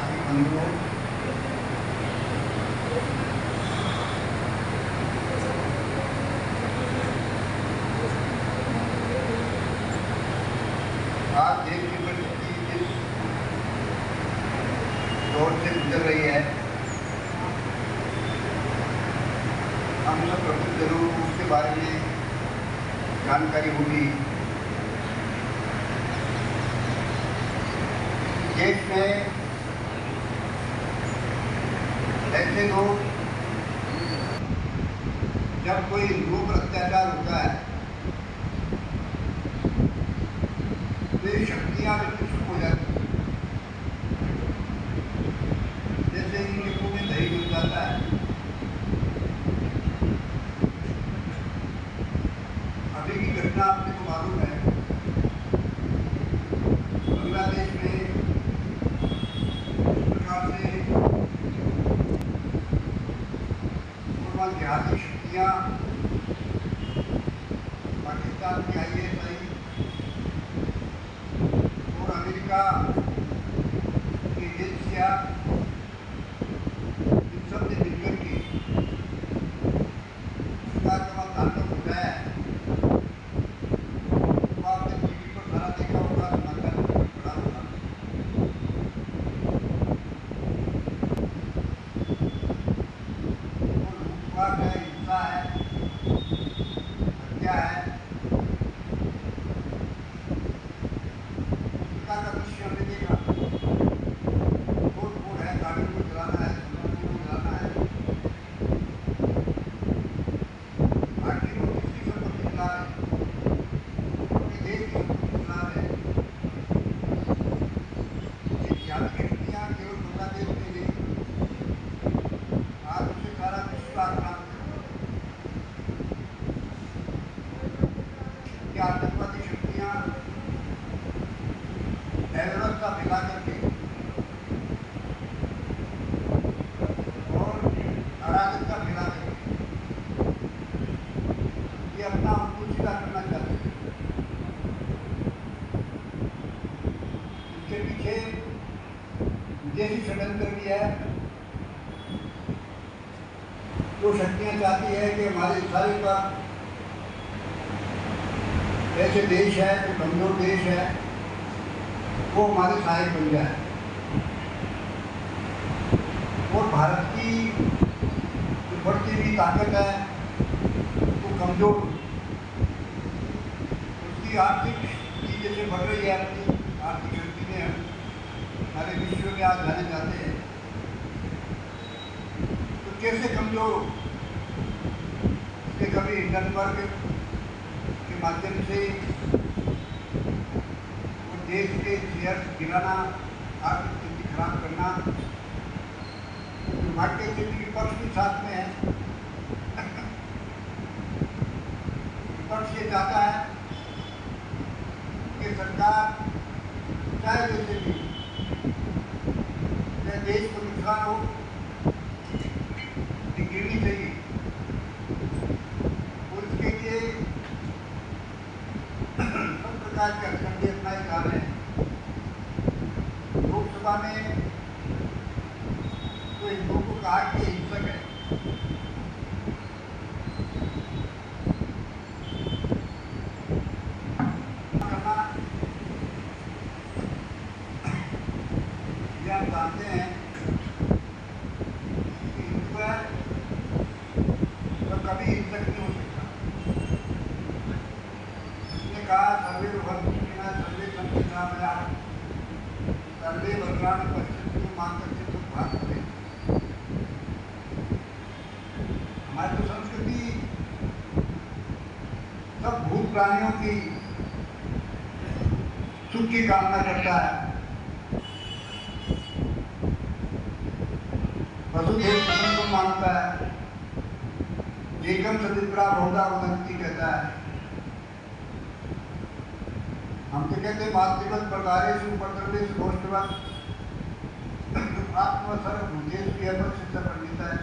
साथी बंधुओं, आज देश की परिस्थिति जिस दौर से गुजर रही है, हम सब प्रबुद्ध जरूर उसके बारे में जानकारी होगी। देश में ऐसे लोग, जब कोई हिंदुओं पर अत्याचार होता है तो ये शक्तियाँ बिल्कुल चुप हो जाती हैं। जैसे इनके मुंह में दही घुल जाता है। अभी की घटना आपने को मालूम है, बांग्लादेश में इस प्रकार से मुसलमान जिहादी शक्तियाँ पाकिस्तान की ISI और अमेरिका की एजेंसियाँ इन सब ने मिलकर के सरकार का तांडव उठाया है। तो आपने टीवी पर सारा देखा होगा, समाचार में पढ़ा होगा। वो लूटपाट है, हिंसा है, हत्या है। सरकार का दृश्य हमने देखा। तोड़-फोड़ है, गाड़ियों को जलाना है, संपत्ति को जलाना है। आखिर वो किसकी संपत्ति जला रहे हैं? अपने देश की संपत्ति जला रहे हैं। ये जिहादी शक्तियाँ केवल बांग्लादेश में नहीं, आज उसे सारा विश्व आक्रांत है। ये आतंकवादी शक्तियाँ अव्यवस्था फैला करके और अराजकता फैला करके ये अपना उनको सीधा करना चाहते हैं। इसके पीछे विदेशी षड्यंत्र भी है। जो शक्तियाँ चाहती है कि हमारे सारे का ऐसे देश है जो कमजोर देश है वो हमारे सहायक बन जाए और भारत की जो बढ़ती हुई ताकत है वो कमजोर, उसकी आर्थिक स्थिति जैसे बढ़ रही है, अपनी आर्थिक शक्ति में सारे विश्व में आज जाने जाते हैं, तो कैसे कमजोर हो? इसके कभी हिंडनबर्ग के माध्यम से देश के शेयर गिराना, आर्थिक स्थिति खराब करना, दुर्भाग्य से विपक्ष भी साथ में है। विपक्ष ये चाहता है कि सरकार चाहे जैसे भी चाहे देश को नुकसान हो, गिरनी चाहिए और इसके लिए सब प्रकार के अड़चन अपनाए जा रहे हैं। लोकसभा में तो हिंदुओं को कहा कि हिंसक है। ये हम जानते हैं कि हिंदू है तो कभी हिंसक नहीं हो सकता। उसने कहा सर्वे भवन्ति सर्वे सन्ति कामया सर्वे भद्राणि पश्यन्तु मा कश्चित् दुःखभाग् भवेत्। हमारी तो संस्कृति सब भूत प्राणियों की सुख की कामना करता है। वसुधैव कुटुम्बकम् मानता है। एकम सविप्रा बहुधा वदन्ति कहता है। हम तो कहते हैं मातृवत् प्रकारेषु उपद्रवेषु गोष्ठवत् आत्मसर्वभूतेषु यः सिद्ध पंडिता है।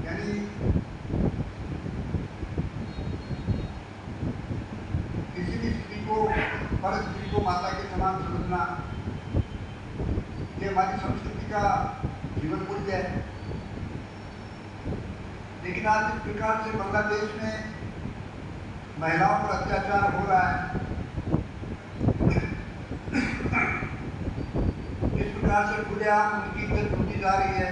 यानी किसी भी स्त्री को, पर स्त्री को माता के समान समझना, ये हमारी संस्कृति का जीवन मूल्य है। लेकिन आज इस प्रकार से बांग्लादेश में महिलाओं पर अत्याचार हो रहा है, इस प्रकार से खुलेआम उनकी इज्जत टूटी जा रही है,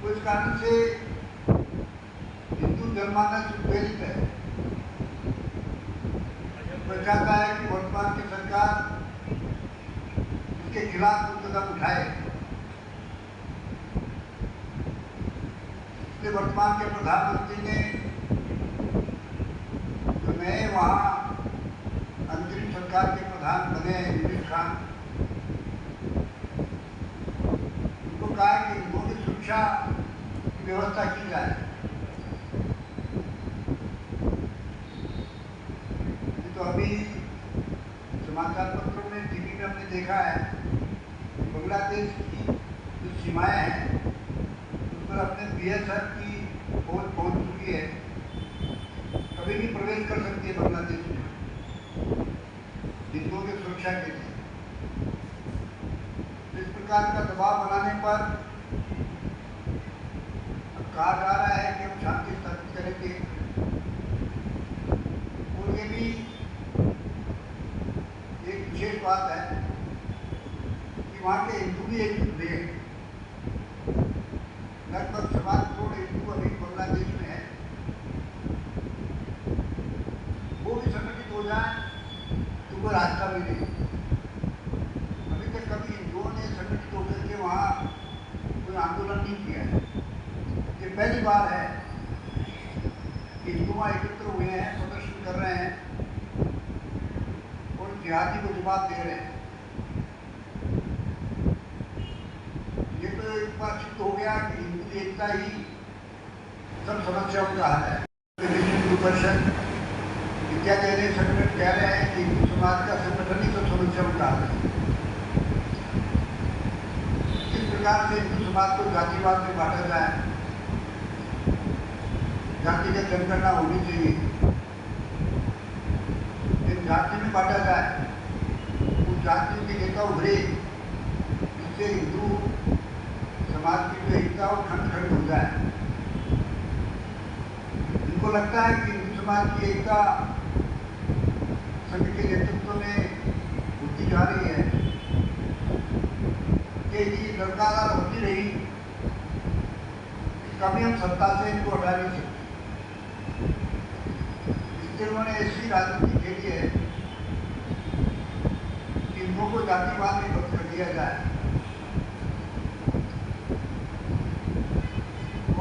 तो इस कारण से हिंदू जनमानस उत्प्रेरित है। वह चाहता है कि वर्तमान की सरकार इसके खिलाफ कोई कदम उठाए। इसलिए वर्तमान के प्रधानमंत्री ने जो नए वहाँ अंतरिम सरकार के प्रधान बने यूनुस खान, उनको कहा कि हिंदुओं की सुरक्षा की व्यवस्था की जाए। तो अभी समाचार पत्रों में, टीवी में हमने देखा है कि बांग्लादेश की जो सीमाएं हैं उस पर अपने बीएसएफ की फौज पहुंच चुकी है, कभी भी प्रवेश कर सकती है बांग्लादेश में हिंदुओं की सुरक्षा के लिए। इस प्रकार का दबाव बनाने पर कहा जा रहा है कि हम शांति स्थापित करेंगे, और ये भी एक विशेष बात है कि वहाँ के हिंदू भी एक जुट हैं। लगभग 7 करोड़ हिंदू अभी बांग्लादेश में है। वो भी संगठित हो जाए तो कोई रास्ता भी नहीं। अभी तक कभी हिंदुओं ने संगठित होकर के वहाँ कोई आंदोलन नहीं किया है। ये पहली बार है कि हिंदू वहाँ एकत्र हुए हैं, प्रदर्शन कर रहे हैं और जिहादी को जवाब दे रहे हैं। ये तो एक बार सिद्ध हो गया कि हिंदू एकता ही सब समस्याओं का हल है। विश्व हिंदू परिषद क्या कह रहे संगठन कह रहे हैं कि हिंदू समाज का संगठन ही सब समस्याओं का हल है। इस प्रकार से हिंदू समाज को जातिवाद में बांटा जाए, जातिगत जनगणना होनी चाहिए, एक जाति में बांटा जाए, उस जाति के नेता उभरे जिससे हिंदू समाज की जो एकता वो खंड खंड हो जाए। इनको लगता है कि हिंदू समाज की एकता संघ के नेतृत्व में होती जा रही है, कि ये लगातार होती रही, कभी हम सत्ता से इनको हटा नहीं सकते। इसलिए उन्होंने ऐसी राजनीति खेली है कि इनको को जातिवाद में बंद कर दिया जाए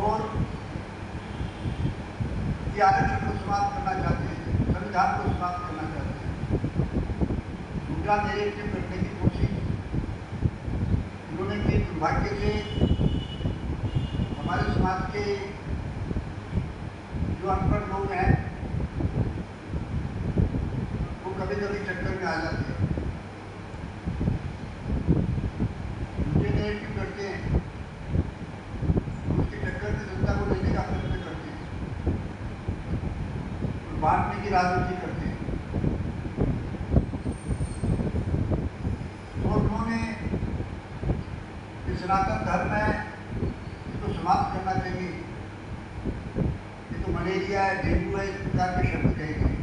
और ये आरक्षण को समाप्त करना चाहते हैं, संविधान को समाप्त करना चाहते हैं। दूसरा नैरेटिव करने की कोशिश उन्होंने की। दुर्भाग्य से हमारे समाज के जो अनपढ़ लोग हैं वो कभी कभी चक्कर में आ जाते हैं, मुझे नेगेटिव करते हैं, उसके चक्कर में जनता को लेने का प्रयत्न करते हैं और बांटने की राजनीति करते हैं। और उन्होंने सनातन धर्म है इसको समाप्त करना चाहिए, ये तो मलेरिया है, डेंगू है, इस प्रकार के शब्द कहे गए।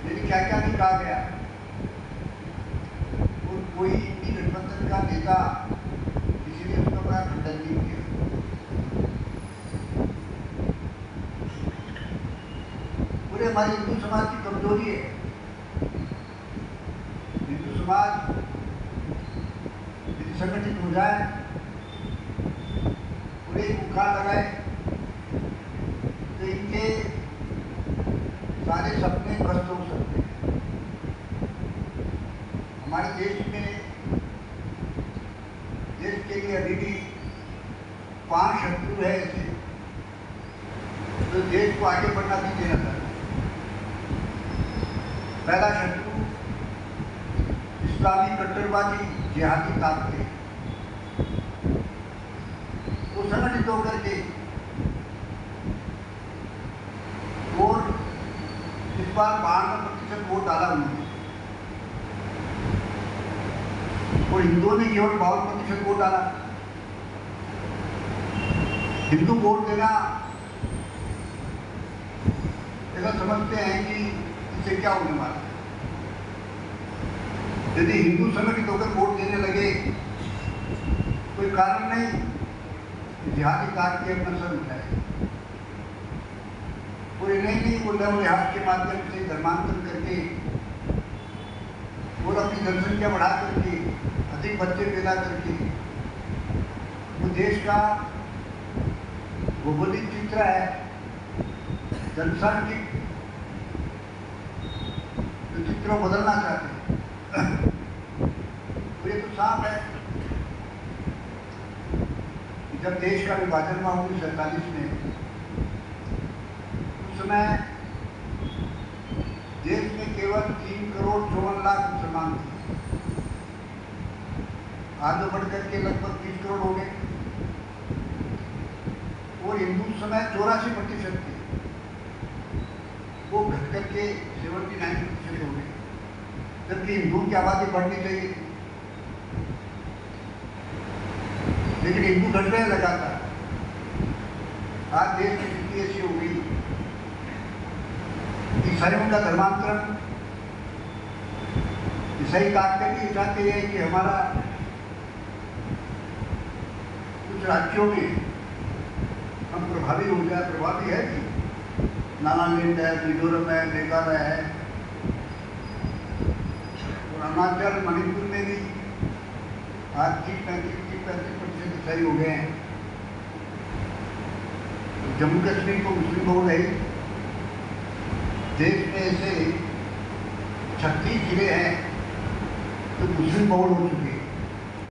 लेकिन क्या क्या नहीं कहा गया, और कोई इंडी गठबंधन का नेता किसी ने उसका बड़ा खंडन नहीं किया। पूरे हमारी हिंदू समाज की कमजोरी है। हिंदू समाज यदि संगठित हो जाए, पूरे मुखार लगाए, तो इनके सारे सपने ध्वस्त हो सकते हैं। हमारे देश में देश के लिए अभी भी 5 शत्रु है ऐसे जो देश को आगे बढ़ना नहीं देना चाहते। पहला शत्रु इस्लामी कट्टरवादी जिहादी ताकतें, वो संगठित होकर के और इस बार 92% वोट डाला उन्होंने और हिंदुओं ने केवल 52% वोट डाला। हिंदू वोट देना ऐसा समझते हैं कि इससे क्या होने वाला है। यदि हिंदू संगठित होकर वोट देने लगे, कोई कारण नहीं जिहादी काट के अपना सर उठाए। कोई नहीं वो लव लिहाज के माध्यम से धर्मांतरण करके और अपनी जनसंख्या बढ़ा करके अधिक बच्चे पैदा करके वो देश का भौगोलिक चित्र है, जनसांख्यिक जो चित्र बदलना चाहते हैं। तो ये तो साफ है। जब देश का विभाजन हुआ 1947 में, उस समय देश में केवल 3 करोड़ 54 लाख मुसलमान थे। आगे बढ़ करके लगभग 30 करोड़ हो गए और हिंदू समय 84% थे, वो घट करके 79% हो गए, जबकि हिंदुओं की आबादी बढ़नी चाहिए थी। लेकिन हिंदू घट रहे लगातार। आज देश की स्थिति ऐसी हो गई, ईसाइयों का धर्मांतरण, ईसाई काट करके ये चाहते हैं कि हमारा कुछ राज्यों में हम प्रभावी हो जाए। प्रभावी है कि नागालैंड है, मिजोरम है, मेघालय है और अरुणाचल मणिपुर में भी आज 30-35% ईसाई हो गए हैं। जम्मू कश्मीर को मुस्लिम बहुल है। देश में ऐसे 36 जिले हैं जो मुस्लिम बहुल हो चुके हैं।